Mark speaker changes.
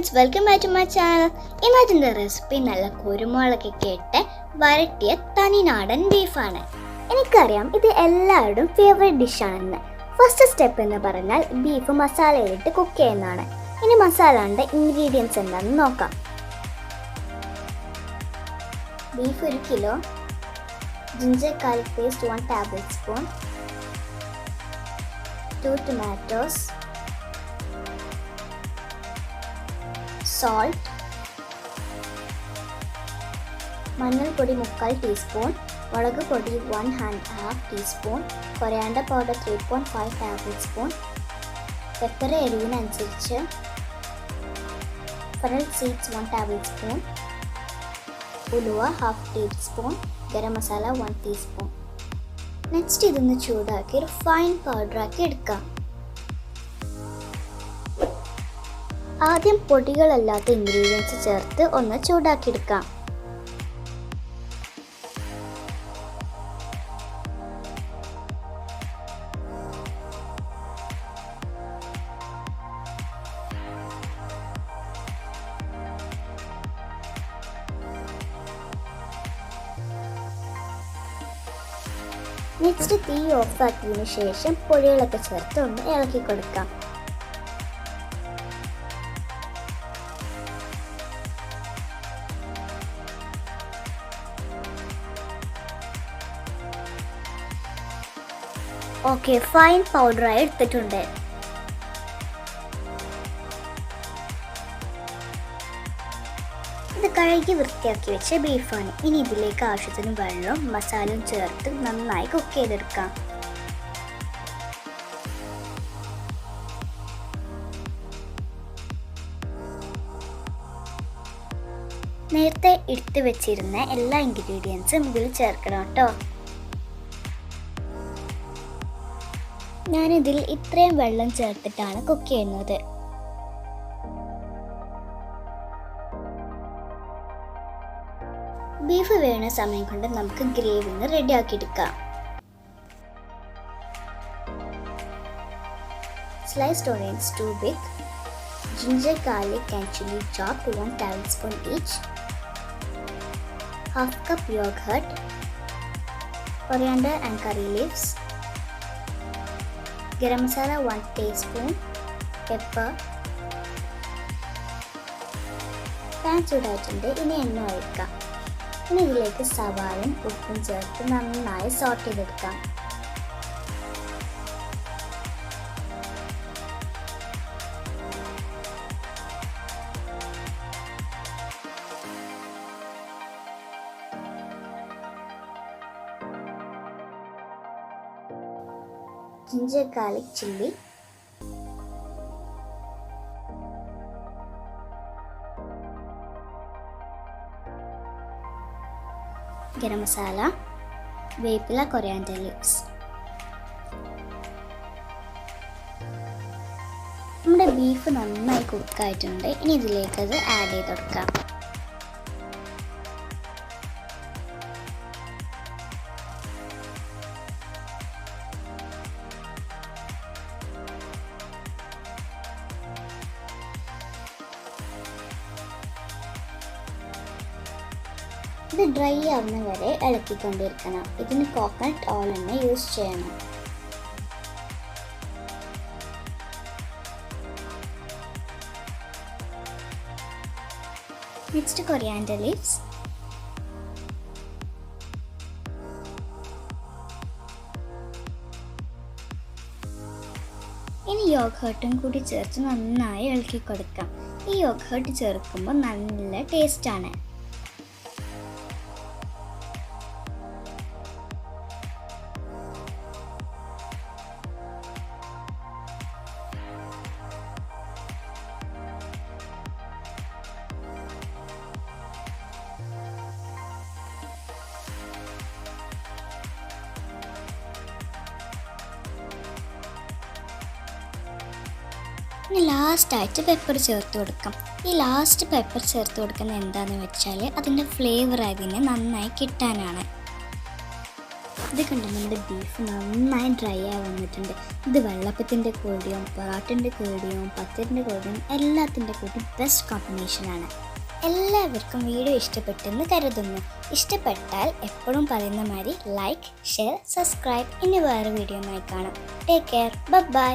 Speaker 1: friends, welcome back to my channel. ഇന്നത്തെ recipe നല്ല കുരുമുളകൊക്കെ ഇട്ട് വരട്ടിയ തനിനാടൻ ബീഫാണ്. എനിക്കറിയാം ഇത് എല്ലാവരുടെയും ഫേവറേറ്റ് ഡിഷാണെന്ന്. ഫസ്റ്റ് സ്റ്റെപ്പ് എന്ന് പറഞ്ഞാൽ ബീഫ് മസാലയിലിട്ട് കുക്ക് ചെയ്യുന്നതാണ്. ഇനി മസാലയുടെ ഇൻഗ്രീഡിയൻസ് എന്താണെന്ന് നോക്കാം. Beef 1 kilo, ginger garlic paste 1 tablespoon, 2 tomatoes, salt, മഞ്ഞൾ പൊടി 3/4 ടീസ്പൂൺ, മുളക് പൊടി 1/2 teaspoon, coriander powder 3.5 tablespoon, pepper എരിവിനനുസരിച്ച്, ഫെനൽ സീഡ്സ് 1 ടേബിൾസ്പൂൺ, ഉലുവ 1/2 teaspoon, garam masala 1 teaspoon. Next ഇതൊന്ന് ചൂടാക്കി ഒരു ഫൈൻ പൗഡറാക്കി എടുക്കാം. ആദ്യം പൊടികളല്ലാത്ത ഇൻഗ്രീഡിയൻസ് ചേർത്ത് ഒന്ന് ചൂടാക്കിയെടുക്കാം. നെക്സ്റ്റ് തീ ഓഫ് ആക്കിയതിനു ശേഷം പൊടികളൊക്കെ ചേർത്ത് ഒന്ന് ഇളക്കി കൊടുക്കാം. ഓക്കെ, ഫൈൻ പൗഡറായി എടുത്തിട്ടുണ്ട്. ഇത് കഴുകി വൃത്തിയാക്കി വെച്ച ബീഫാണ്. ഇനി ഇതിലേക്ക് ആവശ്യത്തിന് വെള്ളവും മസാലയും ചേർത്ത് നന്നായി കുക്ക് ചെയ്തെടുക്കാം. നേരത്തെ എടുത്ത് വെച്ചിരുന്ന എല്ലാ ഇൻഗ്രീഡിയൻസും ഇതിൽ ചേർക്കണം കേട്ടോ. ഞാനിതിൽ ഇത്രയും വെള്ളം ചേർത്തിട്ടാണ് കുക്ക് ചെയ്യുന്നത്. ബീഫ് വേണ സമയം കൊണ്ട് നമുക്ക് ഗ്രേവി റെഡിയാക്കി എടുക്കാം. Sliced onions 2 big, ginger garlic and chilli chopped 1 tablespoon each, 1/2 cup yogurt, coriander and curry leaves, garam masala 1 teaspoon, pepper. Pan ചൂടായിട്ടുണ്ട്. ഇനി എണ്ണ ഒഴിക്കാം. ഇനി ഇതിലേക്ക് സവാളയും ഉപ്പും ചേർത്ത് നന്നായി സോട്ട് ചെയ്തെടുക്കാം. ginger garlic chilli, garam masala, വേപ്പില, കൊറിയാണ്ടർ ലീവ്സ്. നമ്മുടെ ബീഫ് നന്നായി കുക്കായിട്ടുണ്ട്. ഇനി ഇതിലേക്ക് അത് ആഡ് ചെയ്ത് കൊടുക്കാം. ഇത് ഡ്രൈ ആവുന്ന വരെ ഇളക്കിക്കൊണ്ടിരിക്കണം. ഇതിന് കോക്കനട്ട് ഓയിൽ തന്നെ യൂസ് ചെയ്യണം. നെക്സ്റ്റ് കൊറിയാണ്ടർ ലീവ്സ്, ഇനി യോഗേർട്ടും കൂടി ചേർത്ത് നന്നായി ഇളക്കി കൊടുക്കാം. ഈ യോഗേർട്ട് ചേർക്കുമ്പോൾ നല്ല ടേസ്റ്റാണ്. ഇനി ലാസ്റ്റായിട്ട് പെപ്പർ ചേർത്ത് കൊടുക്കാം. ഈ ലാസ്റ്റ് പെപ്പർ ചേർത്ത് കൊടുക്കുന്നത് എന്താണെന്ന് വെച്ചാൽ അതിൻ്റെ ഫ്ലേവർ അതിന് നന്നായി കിട്ടാനാണ്. ഇത് കണ്ട് നമ്മുടെ ബീഫ് നന്നായി ഡ്രൈ ആയി വന്നിട്ടുണ്ട്. ഇത് വെള്ളപ്പത്തിൻ്റെ കൂടെയും പൊറാട്ടിൻ്റെ കൂടെയും പത്തിരിൻ്റെ കൂടെയും എല്ലാത്തിൻ്റെ കൂടെയും ബെസ്റ്റ് കോമ്പിനേഷനാണ്. എല്ലാവർക്കും വീഡിയോ ഇഷ്ടപ്പെട്ടെന്ന് കരുതുന്നു. ഇഷ്ടപ്പെട്ടാൽ എപ്പോഴും പറയുന്ന മാതിരി ലൈക്ക്, ഷെയർ, സബ്സ്ക്രൈബ്. ഇനി വേറെ വീഡിയോയുമായി കാണാം. Take care. ബൈ.